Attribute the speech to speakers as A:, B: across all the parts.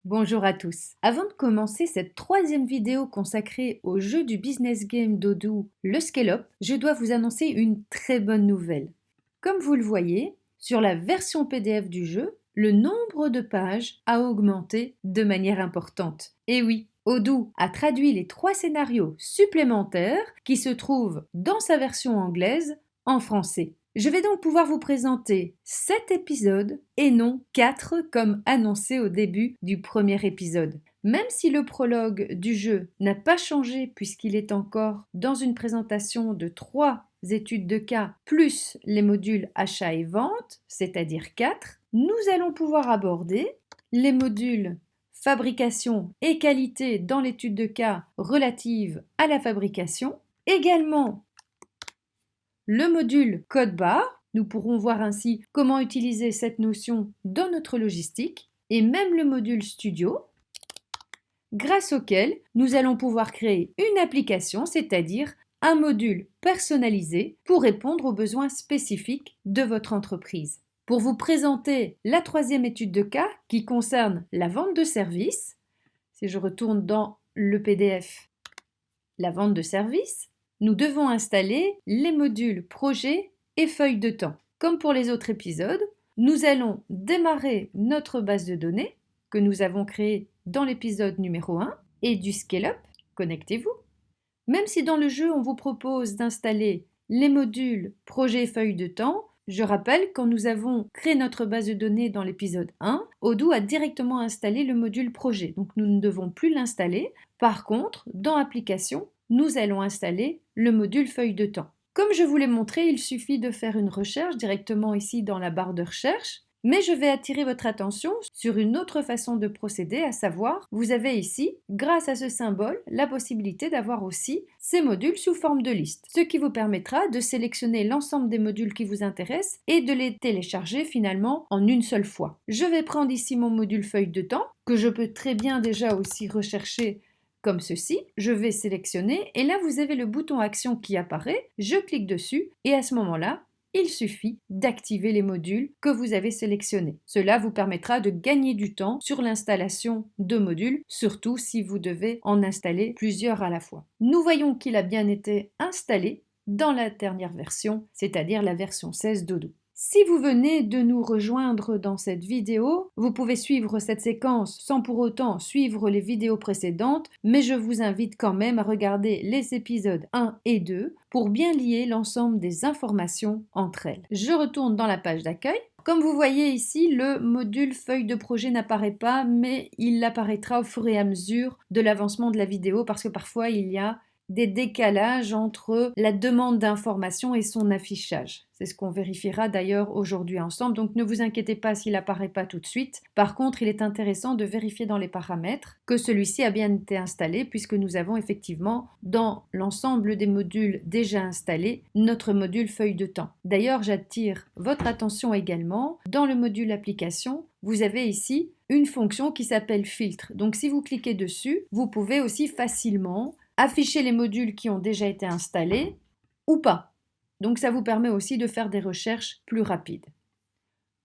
A: Bonjour à tous. Avant de commencer cette troisième vidéo consacrée au jeu du business game d'Odoo, le Scale Up, je dois vous annoncer une très bonne nouvelle. Comme vous le voyez, sur la version PDF du jeu, le nombre de pages a augmenté de manière importante. Et oui, Odoo a traduit les 3 scénarios supplémentaires qui se trouvent dans sa version anglaise en français. Je vais donc pouvoir vous présenter 7 épisodes et non 4 comme annoncé au début du premier épisode. Même si le prologue du jeu n'a pas changé puisqu'il est encore dans une présentation de 3 études de cas plus les modules achat et vente, c'est-à-dire 4, nous allons pouvoir aborder les modules fabrication et qualité dans l'étude de cas relative à la fabrication, également le module code barre. Nous pourrons voir ainsi comment utiliser cette notion dans notre logistique et même le module studio, grâce auquel nous allons pouvoir créer une application, c'est-à-dire un module personnalisé pour répondre aux besoins spécifiques de votre entreprise. Pour vous présenter la troisième étude de cas qui concerne la vente de services, si je retourne dans le PDF, la vente de services, nous devons installer les modules projet et feuille de temps. Comme pour les autres épisodes, nous allons démarrer notre base de données que nous avons créée dans l'épisode numéro 1 et du Scale Up, connectez-vous. Même si dans le jeu on vous propose d'installer les modules projet et feuille de temps, je rappelle, quand nous avons créé notre base de données dans l'épisode 1, Odoo a directement installé le module projet, donc nous ne devons plus l'installer. Par contre, dans Application, nous allons installer le module feuille de temps. Comme je vous l'ai montré, il suffit de faire une recherche directement ici dans la barre de recherche, mais je vais attirer votre attention sur une autre façon de procéder, à savoir, vous avez ici, grâce à ce symbole, la possibilité d'avoir aussi ces modules sous forme de liste, ce qui vous permettra de sélectionner l'ensemble des modules qui vous intéressent et de les télécharger finalement en une seule fois. Je vais prendre ici mon module feuille de temps, que je peux très bien déjà aussi rechercher comme ceci. Je vais sélectionner et là vous avez le bouton action qui apparaît, je clique dessus et à ce moment-là, il suffit d'activer les modules que vous avez sélectionnés. Cela vous permettra de gagner du temps sur l'installation de modules, surtout si vous devez en installer plusieurs à la fois. Nous voyons qu'il a bien été installé dans la dernière version, c'est-à-dire la version 16 d'Odoo. Si vous venez de nous rejoindre dans cette vidéo, vous pouvez suivre cette séquence sans pour autant suivre les vidéos précédentes, mais je vous invite quand même à regarder les épisodes 1 et 2 pour bien lier l'ensemble des informations entre elles. Je retourne dans la page d'accueil. Comme vous voyez ici, le module feuille de projet n'apparaît pas, mais il apparaîtra au fur et à mesure de l'avancement de la vidéo parce que parfois il y a des décalages entre la demande d'information et son affichage. C'est ce qu'on vérifiera d'ailleurs aujourd'hui ensemble, donc ne vous inquiétez pas s'il n'apparaît pas tout de suite. Par contre, il est intéressant de vérifier dans les paramètres que celui-ci a bien été installé puisque nous avons effectivement dans l'ensemble des modules déjà installés notre module feuille de temps. D'ailleurs, j'attire votre attention également, dans le module application, vous avez ici une fonction qui s'appelle filtre. Donc si vous cliquez dessus, vous pouvez aussi facilement afficher les modules qui ont déjà été installés ou pas. Donc ça vous permet aussi de faire des recherches plus rapides.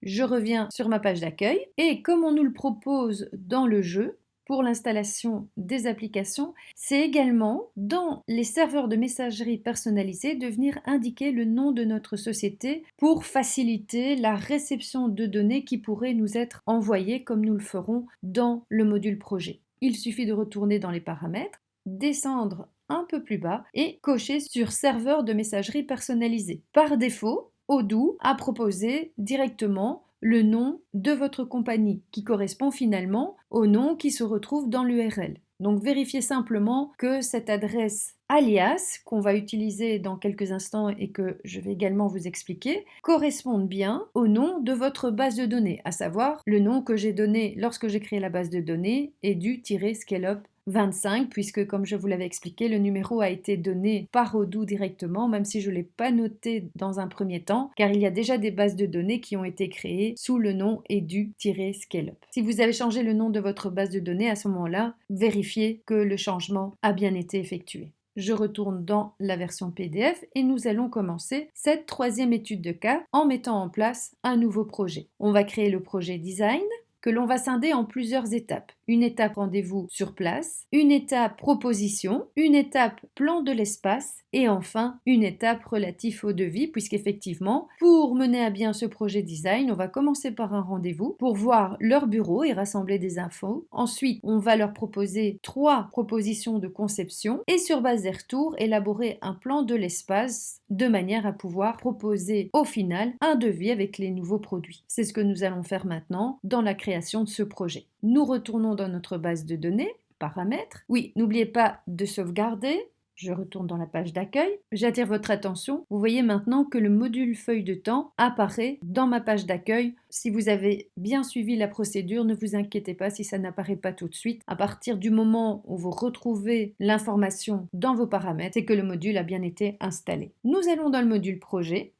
A: Je reviens sur ma page d'accueil et comme on nous le propose dans le jeu, pour l'installation des applications, c'est également dans les serveurs de messagerie personnalisés de venir indiquer le nom de notre société pour faciliter la réception de données qui pourraient nous être envoyées comme nous le ferons dans le module projet. Il suffit de retourner dans les paramètres, descendre un peu plus bas et cocher sur serveur de messagerie personnalisée. Par défaut, Odoo a proposé directement le nom de votre compagnie qui correspond finalement au nom qui se retrouve dans l'URL. Donc vérifiez simplement que cette adresse alias qu'on va utiliser dans quelques instants et que je vais également vous expliquer corresponde bien au nom de votre base de données, à savoir le nom que j'ai donné lorsque j'ai créé la base de données et du-scaleup 25, puisque comme je vous l'avais expliqué, le numéro a été donné par Odoo directement, même si je ne l'ai pas noté dans un premier temps, car il y a déjà des bases de données qui ont été créées sous le nom edu-scaleup. Si vous avez changé le nom de votre base de données, à ce moment-là, vérifiez que le changement a bien été effectué. Je retourne dans la version PDF et nous allons commencer cette troisième étude de cas en mettant en place un nouveau projet. On va créer le projet design que l'on va scinder en plusieurs étapes. Une étape rendez-vous sur place, une étape proposition, une étape plan de l'espace et enfin une étape relative au devis, puisqu'effectivement, pour mener à bien ce projet design, on va commencer par un rendez-vous pour voir leur bureau et rassembler des infos. Ensuite, on va leur proposer 3 propositions de conception et sur base des retours, élaborer un plan de l'espace de manière à pouvoir proposer au final un devis avec les nouveaux produits. C'est ce que nous allons faire maintenant dans la création de ce projet. Nous retournons dans notre base de données, paramètres. Oui, n'oubliez pas de sauvegarder. Je retourne dans la page d'accueil. J'attire votre attention. Vous voyez maintenant que le module feuille de temps apparaît dans ma page d'accueil. Si vous avez bien suivi la procédure, ne vous inquiétez pas si ça n'apparaît pas tout de suite. À partir du moment où vous retrouvez l'information dans vos paramètres, c'est que le module a bien été installé. Nous allons dans le module projet.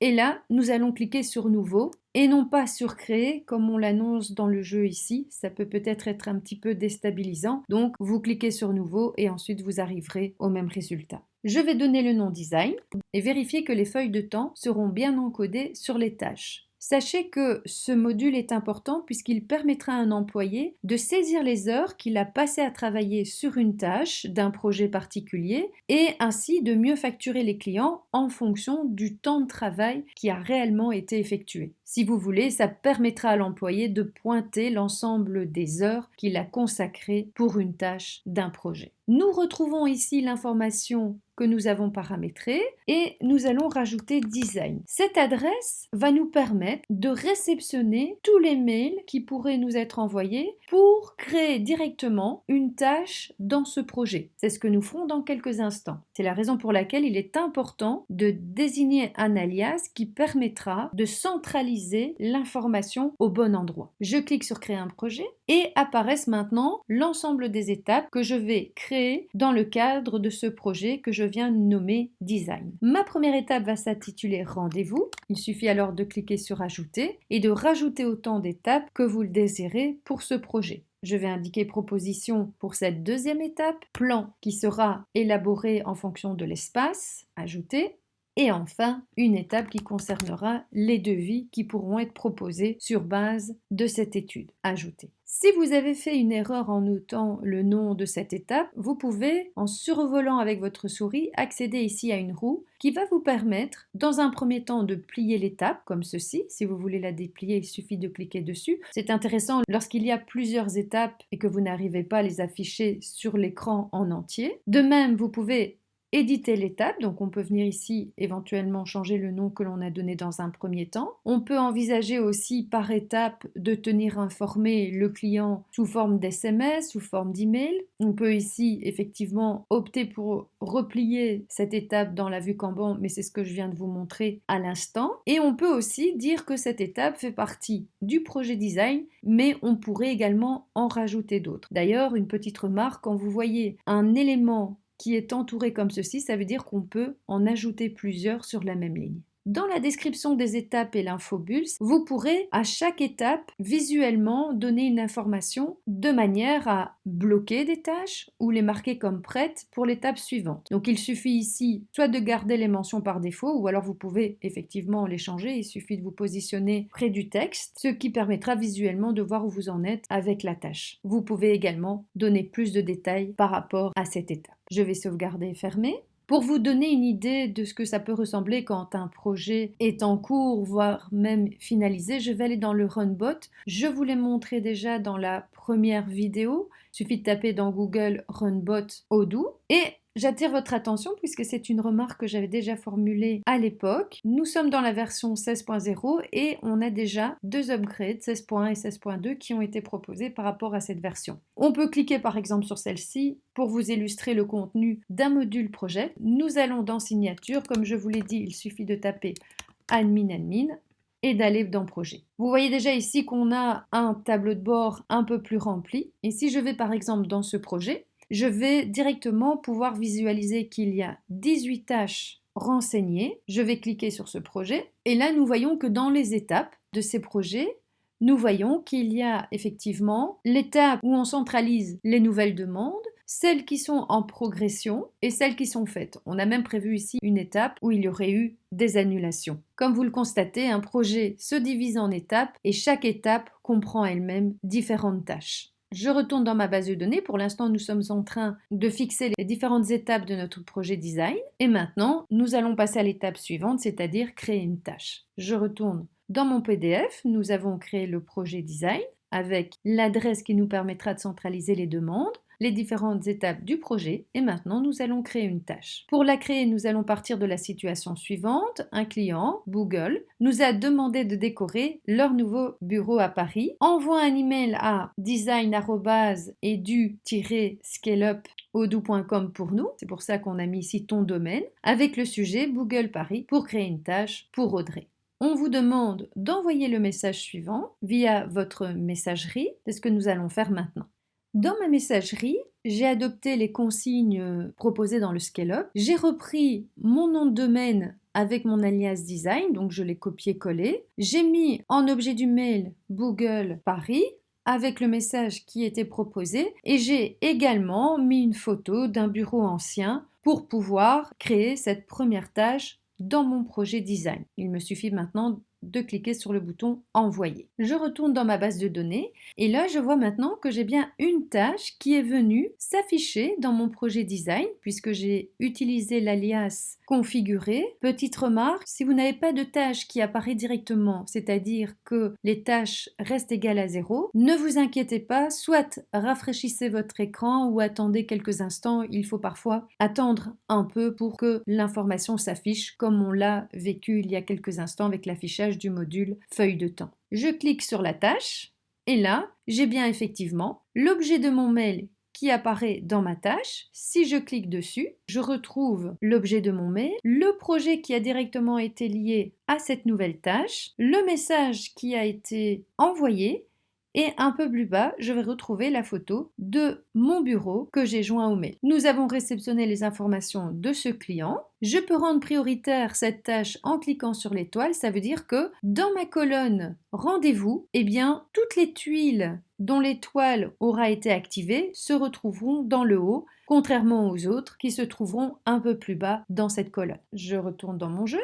A: Et là, nous allons cliquer sur Nouveau et non pas sur Créer comme on l'annonce dans le jeu ici. Ça peut peut-être être un petit peu déstabilisant. Donc, vous cliquez sur Nouveau et ensuite vous arriverez au même résultat. Je vais donner le nom Design et vérifier que les feuilles de temps seront bien encodées sur les tâches. Sachez que ce module est important puisqu'il permettra à un employé de saisir les heures qu'il a passées à travailler sur une tâche d'un projet particulier et ainsi de mieux facturer les clients en fonction du temps de travail qui a réellement été effectué. Si vous voulez, ça permettra à l'employé de pointer l'ensemble des heures qu'il a consacrées pour une tâche d'un projet. Nous retrouvons ici l'information que nous avons paramétrée et nous allons rajouter design. Cette adresse va nous permettre de réceptionner tous les mails qui pourraient nous être envoyés pour créer directement une tâche dans ce projet. C'est ce que nous ferons dans quelques instants. C'est la raison pour laquelle il est important de désigner un alias qui permettra de centraliser l'information au bon endroit. Je clique sur créer un projet et apparaissent maintenant l'ensemble des étapes que je vais créer dans le cadre de ce projet que je viens de nommer Design. Ma première étape va s'intituler Rendez-vous. Il suffit alors de cliquer sur Ajouter et de rajouter autant d'étapes que vous le désirez pour ce projet. Je vais indiquer proposition pour cette deuxième étape, plan qui sera élaboré en fonction de l'espace, ajouter, et enfin une étape qui concernera les devis qui pourront être proposés sur base de cette étude, ajouter. Si vous avez fait une erreur en notant le nom de cette étape, vous pouvez, en survolant avec votre souris, accéder ici à une roue qui va vous permettre, dans un premier temps, de plier l'étape, comme ceci. Si vous voulez la déplier, il suffit de cliquer dessus. C'est intéressant lorsqu'il y a plusieurs étapes et que vous n'arrivez pas à les afficher sur l'écran en entier. De même, vous pouvez éditer l'étape, donc on peut venir ici éventuellement changer le nom que l'on a donné dans un premier temps. On peut envisager aussi par étape de tenir informé le client sous forme d'SMS, sous forme d'email. On peut ici effectivement opter pour replier cette étape dans la vue Kanban, mais c'est ce que je viens de vous montrer à l'instant. Et on peut aussi dire que cette étape fait partie du projet design, mais on pourrait également en rajouter d'autres. D'ailleurs, une petite remarque, quand vous voyez un élément qui est entouré comme ceci, ça veut dire qu'on peut en ajouter plusieurs sur la même ligne. Dans la description des étapes et l'infobulle, vous pourrez à chaque étape visuellement donner une information de manière à bloquer des tâches ou les marquer comme prêtes pour l'étape suivante. Donc il suffit ici soit de garder les mentions par défaut ou alors vous pouvez effectivement les changer, il suffit de vous positionner près du texte, ce qui permettra visuellement de voir où vous en êtes avec la tâche. Vous pouvez également donner plus de détails par rapport à cette étape. Je vais sauvegarder et fermer. Pour vous donner une idée de ce que ça peut ressembler quand un projet est en cours, voire même finalisé, je vais aller dans le Runbot. Je vous l'ai montré déjà dans la première vidéo. Il suffit de taper dans Google Runbot Odoo et j'attire votre attention puisque c'est une remarque que j'avais déjà formulée à l'époque. Nous sommes dans la version 16.0 et on a déjà 2 upgrades, 16.1 et 16.2, qui ont été proposés par rapport à cette version. On peut cliquer par exemple sur celle-ci pour vous illustrer le contenu d'un module projet. Nous allons dans Signature. Comme je vous l'ai dit, il suffit de taper Admin et d'aller dans Projet. Vous voyez déjà ici qu'on a un tableau de bord un peu plus rempli. Et si je vais par exemple dans ce projet, je vais directement pouvoir visualiser qu'il y a 18 tâches renseignées. Je vais cliquer sur ce projet et là nous voyons que dans les étapes de ces projets, nous voyons qu'il y a effectivement l'étape où on centralise les nouvelles demandes, celles qui sont en progression et celles qui sont faites. On a même prévu ici une étape où il y aurait eu des annulations. Comme vous le constatez, un projet se divise en étapes et chaque étape comprend elle-même différentes tâches. Je retourne dans ma base de données. Pour l'instant, nous sommes en train de fixer les différentes étapes de notre projet design. Et maintenant, nous allons passer à l'étape suivante, c'est-à-dire créer une tâche. Je retourne dans mon PDF. Nous avons créé le projet design avec l'adresse qui nous permettra de centraliser les demandes, les différentes étapes du projet et maintenant nous allons créer une tâche. Pour la créer, nous allons partir de la situation suivante. Un client, Google, nous a demandé de décorer leur nouveau bureau à Paris. Envoie un email à design@edu-scaleup.odoo.com pour nous. C'est pour ça qu'on a mis ici ton domaine avec le sujet Google Paris pour créer une tâche pour Audrey. On vous demande d'envoyer le message suivant via votre messagerie. C'est ce que nous allons faire maintenant. Dans ma messagerie, j'ai adopté les consignes proposées dans le ScaleUp. J'ai repris mon nom de domaine avec mon alias design, donc je l'ai copié-collé. J'ai mis en objet du mail Google Paris avec le message qui était proposé et j'ai également mis une photo d'un bureau ancien pour pouvoir créer cette première tâche dans mon projet design. Il me suffit maintenant de cliquer sur le bouton Envoyer. Je retourne dans ma base de données et là je vois maintenant que j'ai bien une tâche qui est venue s'afficher dans mon projet design puisque j'ai utilisé l'alias configuré. Petite remarque, si vous n'avez pas de tâche qui apparaît directement, c'est-à-dire que les tâches restent égales à 0, ne vous inquiétez pas, soit rafraîchissez votre écran ou attendez quelques instants, il faut parfois attendre un peu pour que l'information s'affiche comme on l'a vécu il y a quelques instants avec l'affichage du module feuille de temps. Je clique sur la tâche et là, j'ai bien effectivement l'objet de mon mail qui apparaît dans ma tâche. Si je clique dessus, je retrouve l'objet de mon mail, le projet qui a directement été lié à cette nouvelle tâche, le message qui a été envoyé et un peu plus bas, je vais retrouver la photo de mon bureau que j'ai joint au mail. Nous avons réceptionné les informations de ce client. Je peux rendre prioritaire cette tâche en cliquant sur l'étoile. Ça veut dire que dans ma colonne rendez-vous, eh bien, toutes les tuiles dont l'étoile aura été activée se retrouveront dans le haut, contrairement aux autres qui se trouveront un peu plus bas dans cette colonne. Je retourne dans mon jeu.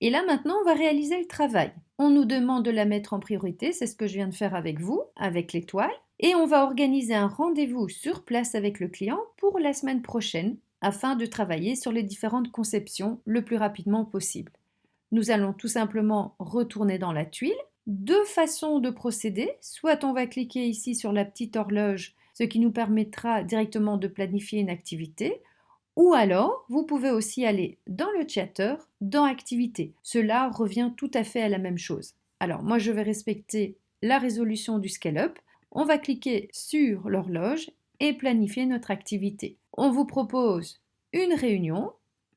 A: Et là maintenant, on va réaliser le travail. On nous demande de la mettre en priorité, c'est ce que je viens de faire avec vous, avec l'étoile. Et on va organiser un rendez-vous sur place avec le client pour la semaine prochaine afin de travailler sur les différentes conceptions le plus rapidement possible. Nous allons tout simplement retourner dans la tuile. Deux façons de procéder, soit on va cliquer ici sur la petite horloge, ce qui nous permettra directement de planifier une activité, ou alors, vous pouvez aussi aller dans le chatter, dans Activité. Cela revient tout à fait à la même chose. Alors, moi, je vais respecter la résolution du ScaleUp. On va cliquer sur l'horloge et planifier notre activité. On vous propose une réunion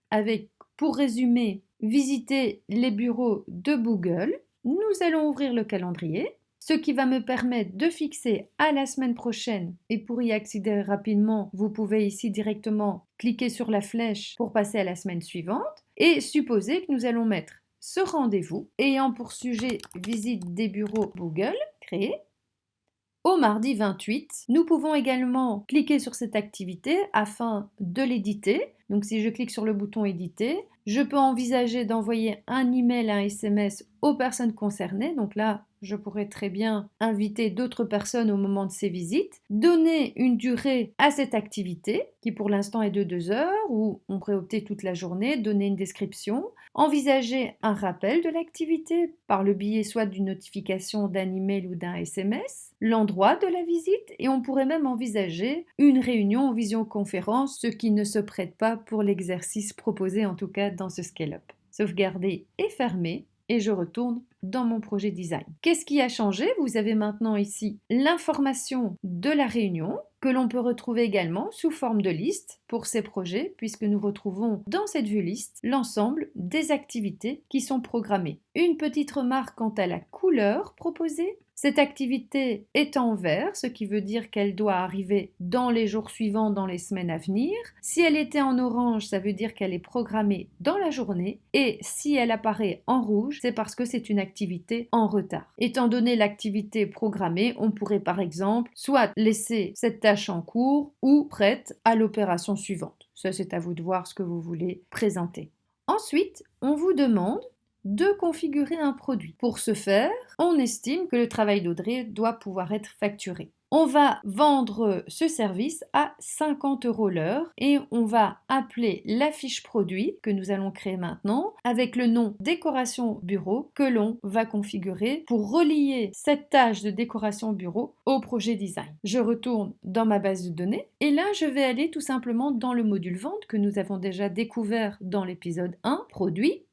A: avec, pour résumer, visiter les bureaux de Google. Nous allons ouvrir le calendrier, ce qui va me permettre de fixer à la semaine prochaine. Et pour y accéder rapidement, vous pouvez ici directement cliquer sur la flèche pour passer à la semaine suivante. Et supposer que nous allons mettre ce rendez-vous ayant pour sujet visite des bureaux Google, créé. Au mardi 28, nous pouvons également cliquer sur cette activité afin de l'éditer. Donc si je clique sur le bouton éditer, je peux envisager d'envoyer un email, un SMS aux personnes concernées. Donc là, je pourrais très bien inviter d'autres personnes au moment de ces visites, donner une durée à cette activité qui pour l'instant est de 2 heures ou on pourrait opter toute la journée, donner une description, envisager un rappel de l'activité par le biais soit d'une notification d'un email ou d'un SMS, l'endroit de la visite et on pourrait même envisager une réunion en visioconférence, ce qui ne se prête pas pour l'exercice proposé en tout cas dans ce ScaleUp. Sauvegarder et fermer et je retourne dans mon projet design. Qu'est-ce qui a changé? Vous avez maintenant ici l'information de la réunion que l'on peut retrouver également sous forme de liste pour ces projets puisque nous retrouvons dans cette vue liste l'ensemble des activités qui sont programmées. Une petite remarque quant à la couleur proposée. Cette activité est en vert, ce qui veut dire qu'elle doit arriver dans les jours suivants, dans les semaines à venir. Si elle était en orange, ça veut dire qu'elle est programmée dans la journée. Et si elle apparaît en rouge, c'est parce que c'est une activité en retard. Étant donné l'activité programmée, on pourrait par exemple soit laisser cette tâche en cours ou prête à l'opération suivante. Ça, c'est à vous de voir ce que vous voulez présenter. Ensuite, on vous demande de configurer un produit. Pour ce faire, on estime que le travail d'Audrey doit pouvoir être facturé. On va vendre ce service à 50 € l'heure et on va appeler la fiche produit que nous allons créer maintenant avec le nom décoration bureau que l'on va configurer pour relier cette tâche de décoration bureau au projet design. Je retourne dans ma base de données et là je vais aller tout simplement dans le module vente que nous avons déjà découvert dans l'épisode 1, produit,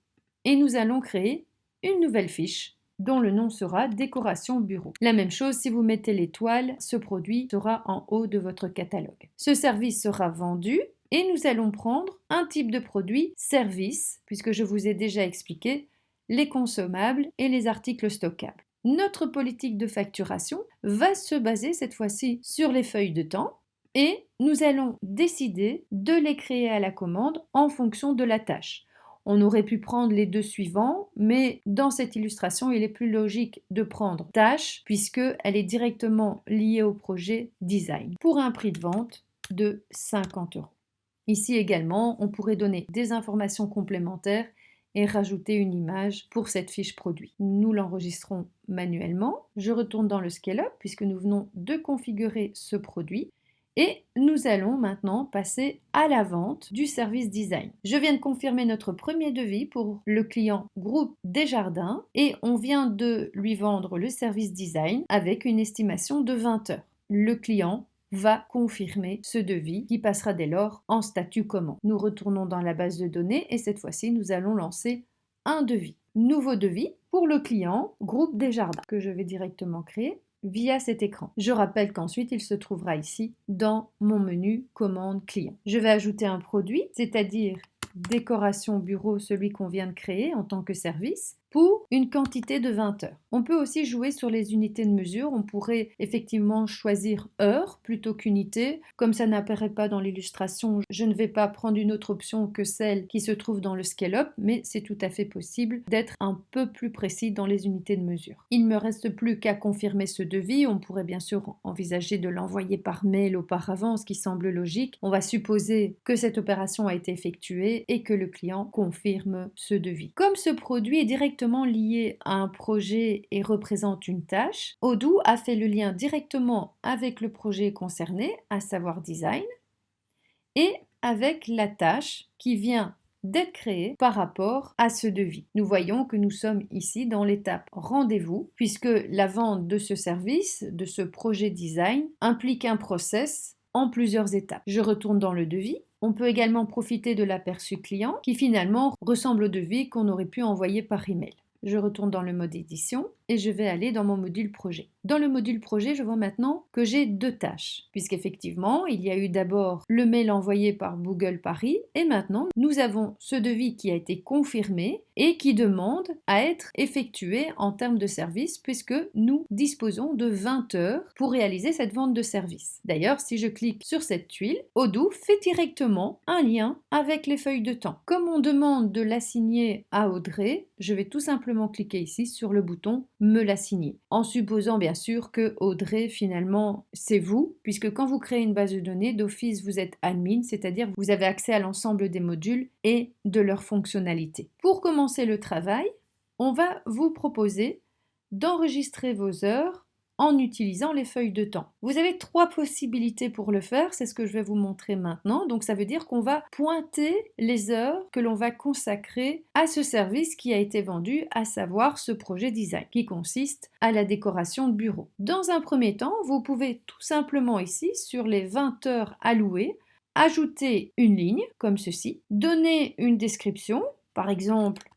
A: et nous allons créer une nouvelle fiche dont le nom sera décoration bureau. La même chose, si vous mettez l'étoile, ce produit sera en haut de votre catalogue. Ce service sera vendu et nous allons prendre un type de produit service, puisque je vous ai déjà expliqué les consommables et les articles stockables. Notre politique de facturation va se baser cette fois-ci sur les feuilles de temps et nous allons décider de les créer à la commande en fonction de la tâche. On aurait pu prendre les deux suivants, mais dans cette illustration, il est plus logique de prendre tâche puisqu'elle est directement liée au projet design pour un prix de vente de 50 €. Ici également, on pourrait donner des informations complémentaires et rajouter une image pour cette fiche produit. Nous l'enregistrons manuellement. Je retourne dans le Scale-up puisque nous venons de configurer ce produit. Et nous allons maintenant passer à la vente du service design. Je viens de confirmer notre premier devis pour le client Groupe Desjardins et on vient de lui vendre le service design avec une estimation de 20 heures. Le client va confirmer ce devis qui passera dès lors en statut commande. Nous retournons dans la base de données et cette fois-ci nous allons lancer un devis. Nouveau devis pour le client Groupe Desjardins que je vais directement créer via cet écran. Je rappelle qu'ensuite il se trouvera ici dans mon menu commande client. Je vais ajouter un produit, c'est-à-dire décoration bureau, celui qu'on vient de créer en tant que service, pour une quantité de 20 heures. On peut aussi jouer sur les unités de mesure. On pourrait effectivement choisir heure plutôt qu'unité. Comme ça n'apparaît pas dans l'illustration, je ne vais pas prendre une autre option que celle qui se trouve dans le Scale-up, mais c'est tout à fait possible d'être un peu plus précis dans les unités de mesure. Il ne me reste plus qu'à confirmer ce devis. On pourrait bien sûr envisager de l'envoyer par mail auparavant, ce qui semble logique. On va supposer que cette opération a été effectuée et que le client confirme ce devis. Comme ce produit est directement lié à un projet et représente une tâche, Odoo a fait le lien directement avec le projet concerné, à savoir design, et avec la tâche qui vient d'être créée par rapport à ce devis. Nous voyons que nous sommes ici dans l'étape rendez-vous, puisque la vente de ce service, de ce projet design, implique un process en plusieurs étapes. Je retourne dans le devis. On peut également profiter de l'aperçu client qui finalement ressemble au devis qu'on aurait pu envoyer par email. Je retourne dans le mode édition et je vais aller dans mon module projet. Dans le module projet, je vois maintenant que j'ai deux tâches, puisqu'effectivement, il y a eu d'abord le mail envoyé par Google Paris et maintenant, nous avons ce devis qui a été confirmé et qui demande à être effectué en termes de service puisque nous disposons de 20 heures pour réaliser cette vente de service. D'ailleurs, si je clique sur cette tuile, Odoo fait directement un lien avec les feuilles de temps. Comme on demande de l'assigner à Audrey, je vais tout simplement cliquer ici sur le bouton me l'assigner, en supposant bien sûr que Audrey finalement c'est vous, puisque quand vous créez une base de données d'office vous êtes admin, c'est-à-dire vous avez accès à l'ensemble des modules et de leurs fonctionnalités. Pour commencer le travail, on va vous proposer d'enregistrer vos heures en utilisant les feuilles de temps. Vous avez 3 possibilités pour le faire, c'est ce que je vais vous montrer maintenant. Donc ça veut dire qu'on va pointer les heures que l'on va consacrer à ce service qui a été vendu, à savoir ce projet design, qui consiste à la décoration de bureau. Dans un premier temps, vous pouvez tout simplement ici, sur les 20 heures allouées, ajouter une ligne, comme ceci, donner une description, par exemple,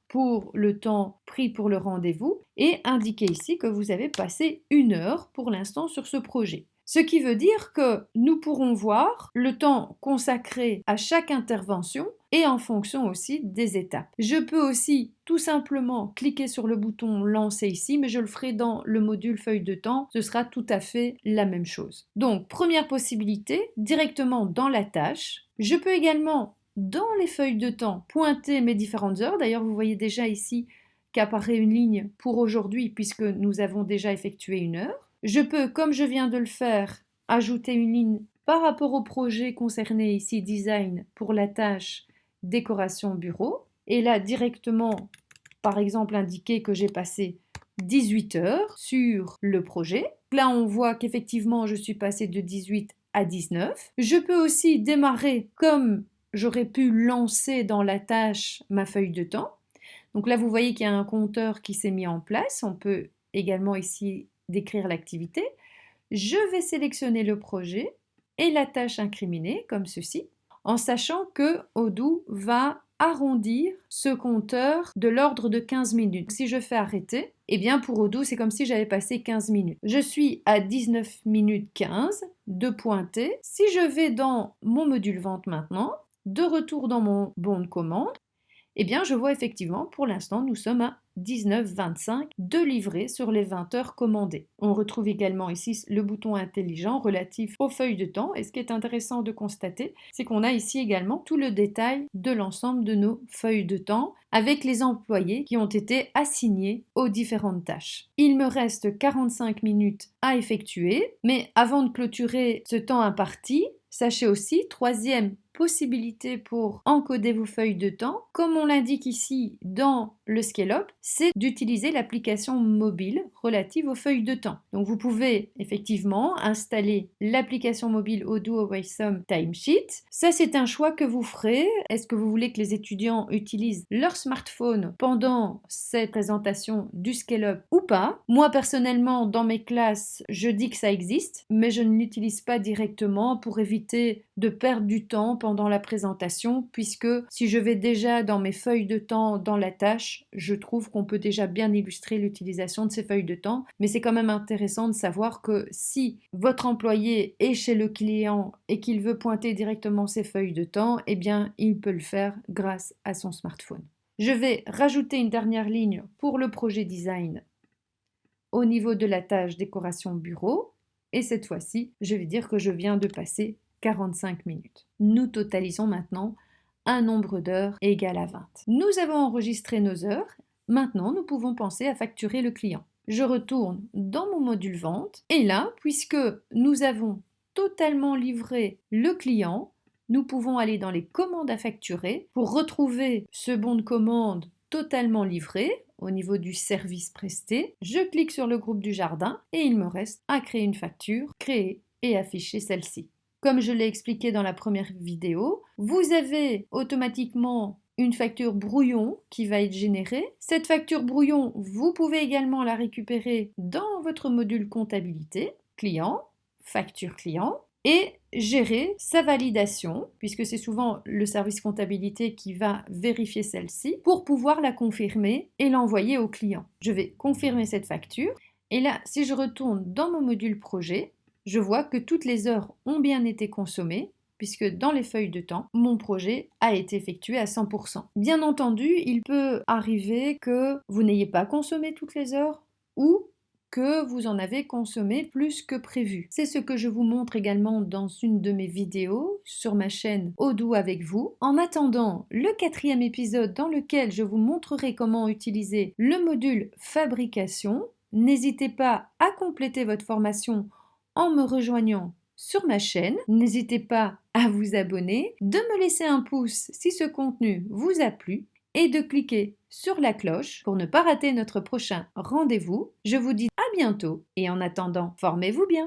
A: pour le temps pris pour le rendez-vous et indiquer ici que vous avez passé 1 heure pour l'instant sur ce projet. Ce qui veut dire que nous pourrons voir le temps consacré à chaque intervention et en fonction aussi des étapes. Je peux aussi tout simplement cliquer sur le bouton lancer ici, mais je le ferai dans le module feuille de temps, ce sera tout à fait la même chose. Donc première possibilité, directement dans la tâche. Je peux également dans les feuilles de temps pointer mes différentes heures. D'ailleurs vous voyez déjà ici qu'apparaît une ligne pour aujourd'hui puisque nous avons déjà effectué une heure. Je peux, comme je viens de le faire, ajouter une ligne par rapport au projet concerné ici design pour la tâche décoration bureau et là directement par exemple indiquer que j'ai passé 18 heures sur le projet. Là on voit qu'effectivement je suis passé de 18 à 19. Je peux aussi démarrer comme j'aurais pu lancer dans la tâche ma feuille de temps. Donc là, vous voyez qu'il y a un compteur qui s'est mis en place. On peut également ici décrire l'activité. Je vais sélectionner le projet et la tâche incriminée, comme ceci, en sachant que Odoo va arrondir ce compteur de l'ordre de 15 minutes. Si je fais arrêter, eh bien pour Odoo, c'est comme si j'avais passé 15 minutes. Je suis à 19 minutes 15 de pointer. Si je vais dans mon module vente maintenant, de retour dans mon bon de commande, eh bien, je vois effectivement, pour l'instant, nous sommes à 19,25 de livrer sur les 20 heures commandées. On retrouve également ici le bouton intelligent relatif aux feuilles de temps. Et ce qui est intéressant de constater, c'est qu'on a ici également tout le détail de l'ensemble de nos feuilles de temps avec les employés qui ont été assignés aux différentes tâches. Il me reste 45 minutes à effectuer, mais avant de clôturer ce temps imparti, sachez aussi, troisième possibilité pour encoder vos feuilles de temps, comme on l'indique ici dans le Scale-up, c'est d'utiliser l'application mobile relative aux feuilles de temps. Donc vous pouvez effectivement installer l'application mobile Odoo Awesome Timesheet. Ça c'est un choix que vous ferez. Est-ce que vous voulez que les étudiants utilisent leur smartphone pendant cette présentation du Scale-up ou pas? Moi personnellement dans mes classes je dis que ça existe, mais je ne l'utilise pas directement pour éviter de perdre du temps pendant la présentation, puisque si je vais déjà dans mes feuilles de temps dans la tâche, je trouve qu'on peut déjà bien illustrer l'utilisation de ces feuilles de temps, mais c'est quand même intéressant de savoir que si votre employé est chez le client et qu'il veut pointer directement ses feuilles de temps, eh bien il peut le faire grâce à son smartphone. Je vais rajouter une dernière ligne pour le projet design au niveau de la tâche décoration bureau, et cette fois-ci, je vais dire que je viens de passer 45 minutes. Nous totalisons maintenant un nombre d'heures égal à 20. Nous avons enregistré nos heures. Maintenant, nous pouvons penser à facturer le client. Je retourne dans mon module vente et là, puisque nous avons totalement livré le client, nous pouvons aller dans les commandes à facturer pour retrouver ce bon de commande totalement livré au niveau du service presté. Je clique sur le groupe du jardin et il me reste à créer une facture, créer et afficher celle-ci. Comme je l'ai expliqué dans la première vidéo, vous avez automatiquement une facture brouillon qui va être générée. Cette facture brouillon, vous pouvez également la récupérer dans votre module comptabilité, client, facture client, et gérer sa validation, puisque c'est souvent le service comptabilité qui va vérifier celle-ci, pour pouvoir la confirmer et l'envoyer au client. Je vais confirmer cette facture, et là, si je retourne dans mon module projet, je vois que toutes les heures ont bien été consommées, puisque dans les feuilles de temps, mon projet a été effectué à 100%. Bien entendu, il peut arriver que vous n'ayez pas consommé toutes les heures ou que vous en avez consommé plus que prévu. C'est ce que je vous montre également dans une de mes vidéos sur ma chaîne Odoo avec vous. En attendant le 4e épisode dans lequel je vous montrerai comment utiliser le module fabrication, n'hésitez pas à compléter votre formation en me rejoignant sur ma chaîne. N'hésitez pas à vous abonner, de me laisser un pouce si ce contenu vous a plu et de cliquer sur la cloche pour ne pas rater notre prochain rendez-vous. Je vous dis à bientôt et en attendant, formez-vous bien.